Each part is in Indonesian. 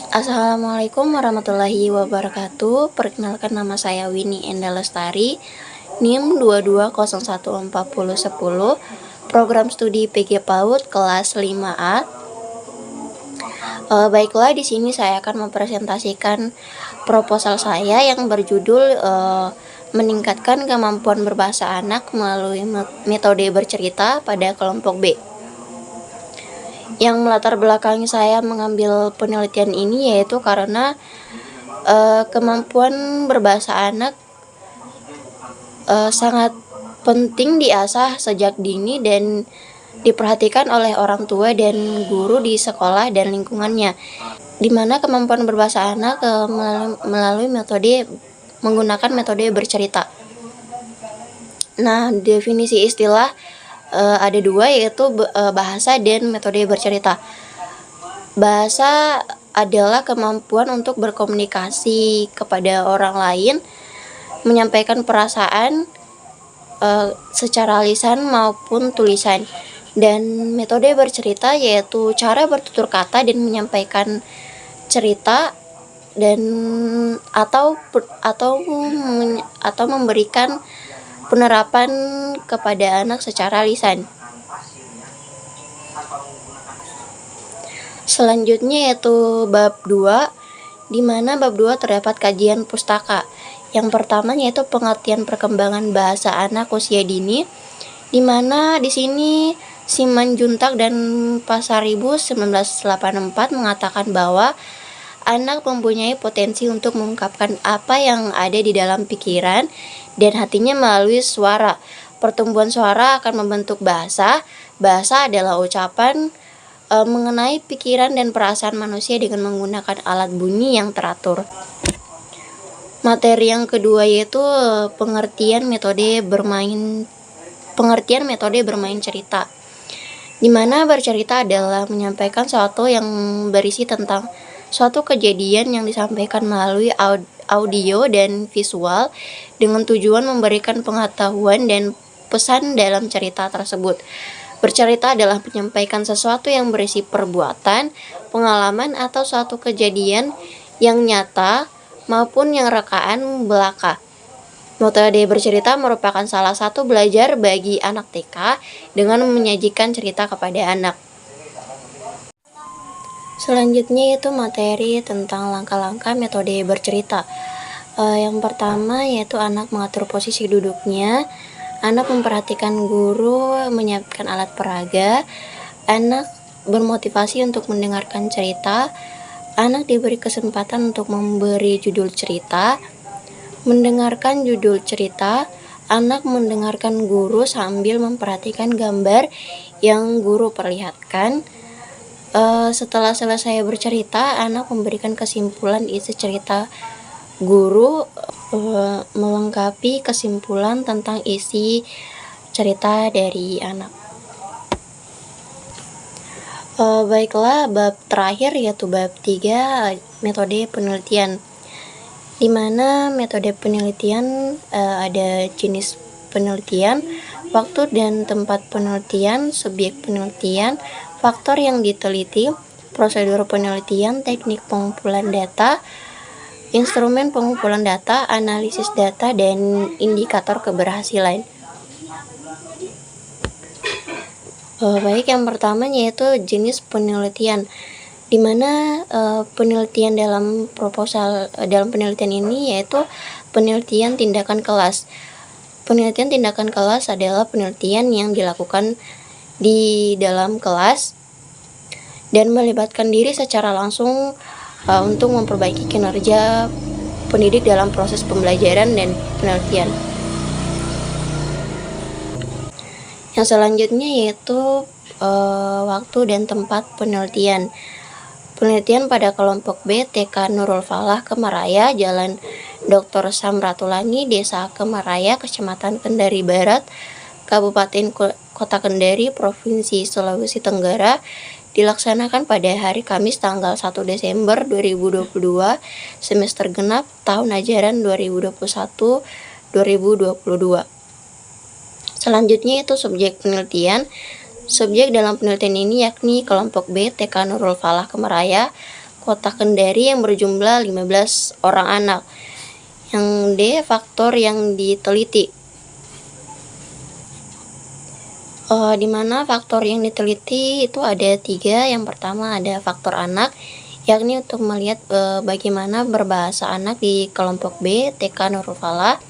Assalamualaikum warahmatullahi wabarakatuh. Perkenalkan, nama saya Winnie Enda Lestari, NIM 22014010, program studi PG PAUD kelas 5A. Baiklah, di sini saya akan mempresentasikan proposal saya yang berjudul meningkatkan kemampuan berbahasa anak melalui metode bercerita pada kelompok B. Yang melatar belakangi saya mengambil penelitian ini yaitu karena kemampuan berbahasa anak sangat penting diasah sejak dini dan diperhatikan oleh orang tua dan guru di sekolah dan lingkungannya, di mana kemampuan berbahasa anak melalui menggunakan metode bercerita. Nah, definisi istilah ada dua, yaitu bahasa dan metode bercerita. Bahasa adalah kemampuan untuk berkomunikasi kepada orang lain, menyampaikan perasaan secara lisan maupun tulisan. Dan metode bercerita yaitu cara bertutur kata dan menyampaikan cerita dan atau memberikan penerapan kepada anak secara lisan. Selanjutnya yaitu bab 2, di mana bab 2 terdapat kajian pustaka. Yang pertama yaitu pengertian perkembangan bahasa anak usia dini, di mana di sini Simanjuntak dan Pasaribu 1984 mengatakan bahwa anak mempunyai potensi untuk mengungkapkan apa yang ada di dalam pikiran dan hatinya melalui suara. Pertumbuhan suara akan membentuk bahasa. Bahasa adalah ucapan mengenai pikiran dan perasaan manusia dengan menggunakan alat bunyi yang teratur. Materi yang kedua yaitu pengertian metode bermain cerita, di mana bercerita adalah menyampaikan sesuatu yang berisi tentang suatu kejadian yang disampaikan melalui audio dan visual dengan tujuan memberikan pengetahuan dan pesan dalam cerita tersebut. Bercerita adalah menyampaikan sesuatu yang berisi perbuatan, pengalaman, atau suatu kejadian yang nyata maupun yang rekaan belaka. Metode bercerita merupakan salah satu belajar bagi anak TK dengan menyajikan cerita kepada anak. Selanjutnya yaitu materi tentang langkah-langkah metode bercerita. Yang pertama yaitu anak mengatur posisi duduknya, anak memperhatikan guru menyiapkan alat peraga, anak bermotivasi untuk mendengarkan cerita, anak diberi kesempatan untuk memberi judul cerita, mendengarkan judul cerita, anak mendengarkan guru sambil memperhatikan gambar yang guru perlihatkan. Setelah selesai bercerita, anak memberikan kesimpulan isi cerita guru, melengkapi kesimpulan tentang isi cerita dari anak. Baiklah, bab terakhir yaitu bab 3, metode penelitian, di mana metode penelitian ada jenis penelitian, waktu dan tempat penelitian, subjek penelitian, faktor yang diteliti, prosedur penelitian, teknik pengumpulan data, instrumen pengumpulan data, analisis data, dan indikator keberhasilan. Baik, yang pertama yaitu jenis penelitian, di mana penelitian dalam penelitian ini yaitu penelitian tindakan kelas. Penelitian tindakan kelas adalah penelitian yang dilakukan di dalam kelas dan melibatkan diri secara langsung untuk memperbaiki kinerja pendidik dalam proses pembelajaran dan penelitian. Yang selanjutnya yaitu waktu dan tempat penelitian. Penelitian pada kelompok B, TK Nurul Falah, Kemaraya, Jalan Dr. Samratulangi, Desa Kemaraya, Kecamatan Kendari Barat, Kabupaten Kota Kendari, Provinsi Sulawesi Tenggara, dilaksanakan pada hari Kamis tanggal 1 Desember 2022, semester genap tahun ajaran 2021-2022. Selanjutnya itu subjek penelitian. Subjek dalam penelitian ini yakni kelompok B, TK Nurul Falah, Kemaraya, Kota Kendari yang berjumlah 15 orang anak. Yang D, faktor yang diteliti. Di mana faktor yang diteliti itu ada 3. Yang pertama ada faktor anak, yakni untuk melihat bagaimana berbahasa anak di kelompok B, TK Nurul Falah.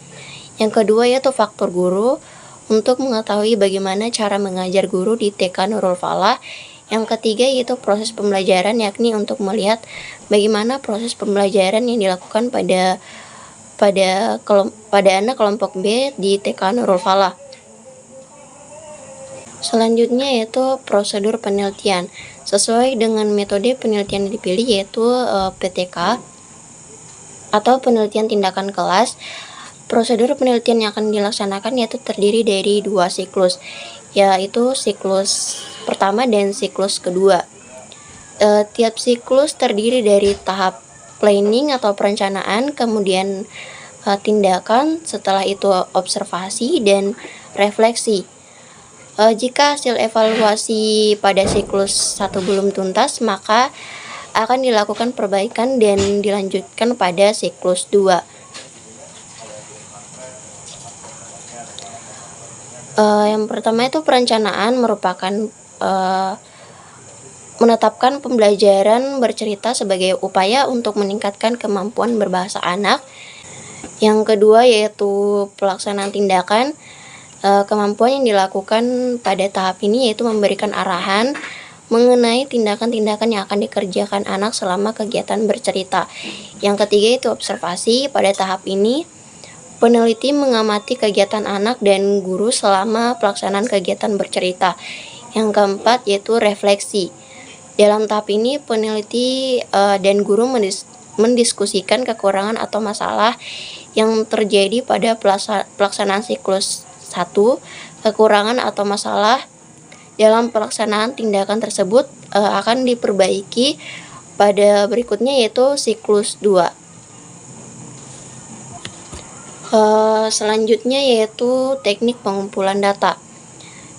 Yang kedua yaitu faktor guru, untuk mengetahui bagaimana cara mengajar guru di TK Nurul Falah. Yang ketiga yaitu proses pembelajaran, yakni untuk melihat bagaimana proses pembelajaran yang dilakukan pada anak kelompok B di TK Nurul Falah. Selanjutnya yaitu prosedur penelitian. Sesuai dengan metode penelitian yang dipilih yaitu PTK atau penelitian tindakan kelas. Prosedur penelitian yang akan dilaksanakan yaitu terdiri dari 2 siklus, yaitu siklus pertama dan siklus kedua. Tiap siklus terdiri dari tahap planning atau perencanaan, kemudian tindakan, setelah itu observasi dan refleksi. Jika hasil evaluasi pada siklus 1 belum tuntas, maka akan dilakukan perbaikan dan dilanjutkan pada siklus 2. Yang pertama itu perencanaan merupakan menetapkan pembelajaran bercerita sebagai upaya untuk meningkatkan kemampuan berbahasa anak. Yang kedua yaitu pelaksanaan tindakan. Kemampuan yang dilakukan pada tahap ini yaitu memberikan arahan mengenai tindakan-tindakan yang akan dikerjakan anak selama kegiatan bercerita. Yang ketiga itu observasi. Pada tahap ini, peneliti mengamati kegiatan anak dan guru selama pelaksanaan kegiatan bercerita. Yang keempat yaitu refleksi. Dalam tahap ini, peneliti dan guru mendiskusikan kekurangan atau masalah yang terjadi pada pelaksanaan siklus 1, kekurangan atau masalah dalam pelaksanaan tindakan tersebut akan diperbaiki pada berikutnya yaitu siklus 2. Selanjutnya yaitu teknik pengumpulan data.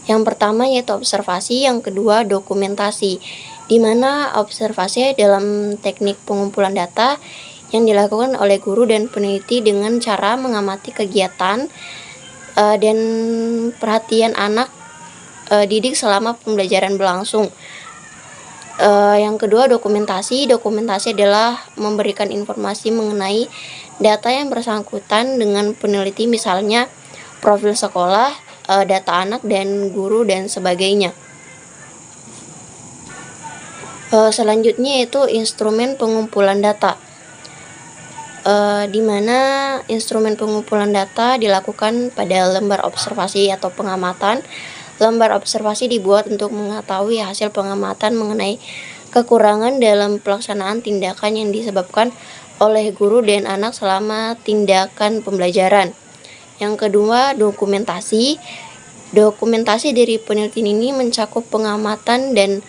Yang pertama yaitu observasi, yang kedua dokumentasi, di mana observasi dalam teknik pengumpulan data yang dilakukan oleh guru dan peneliti dengan cara mengamati kegiatan dan perhatian anak didik selama pembelajaran berlangsung. Yang kedua dokumentasi adalah memberikan informasi mengenai data yang bersangkutan dengan peneliti, misalnya profil sekolah, data anak dan guru dan sebagainya. Selanjutnya yaitu instrumen pengumpulan data, di mana instrumen pengumpulan data dilakukan pada lembar observasi atau pengamatan. Lembar observasi dibuat untuk mengetahui hasil pengamatan mengenai kekurangan dalam pelaksanaan tindakan yang disebabkan oleh guru dan anak selama tindakan pembelajaran. Yang kedua, dokumentasi. Dokumentasi dari penelitian ini mencakup pengamatan dan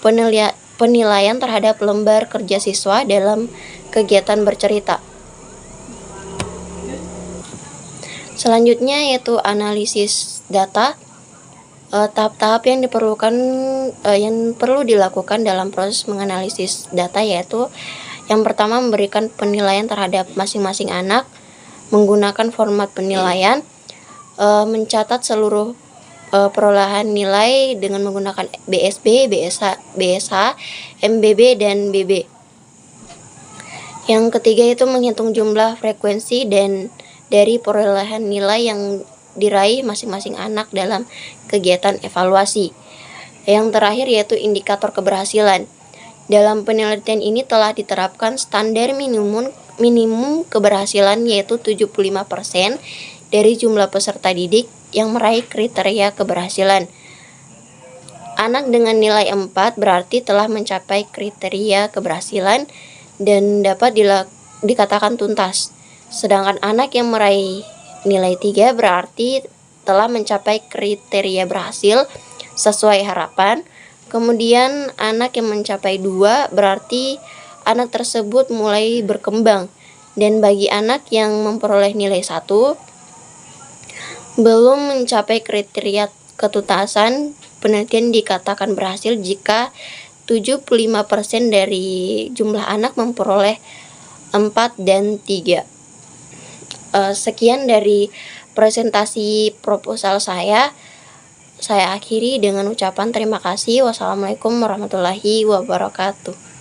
penilaian terhadap lembar kerja siswa dalam kegiatan bercerita. Selanjutnya yaitu analisis data. Tahap-tahap yang perlu dilakukan dalam proses menganalisis data yaitu yang pertama memberikan penilaian terhadap masing-masing anak menggunakan format penilaian, mencatat seluruh perolehan nilai dengan menggunakan BSB, BSH, MBB dan BB. Yang ketiga itu menghitung jumlah frekuensi dan dari perolehan nilai yang diraih masing-masing anak dalam kegiatan evaluasi. Yang terakhir yaitu indikator keberhasilan. Dalam penelitian ini telah diterapkan standar minimum keberhasilan yaitu 75% dari jumlah peserta didik yang meraih kriteria keberhasilan. Anak dengan nilai 4 berarti telah mencapai kriteria keberhasilan dan dapat dikatakan tuntas. Sedangkan anak yang meraih nilai 3 berarti telah mencapai kriteria berhasil sesuai harapan. Kemudian anak yang mencapai 2 berarti anak tersebut mulai berkembang. Dan bagi anak yang memperoleh nilai 1 belum mencapai kriteria ketuntasan, penelitian dikatakan berhasil jika 75% dari jumlah anak memperoleh 4 dan 3. Sekian dari presentasi proposal saya. Saya akhiri dengan ucapan terima kasih. Wassalamualaikum warahmatullahi wabarakatuh.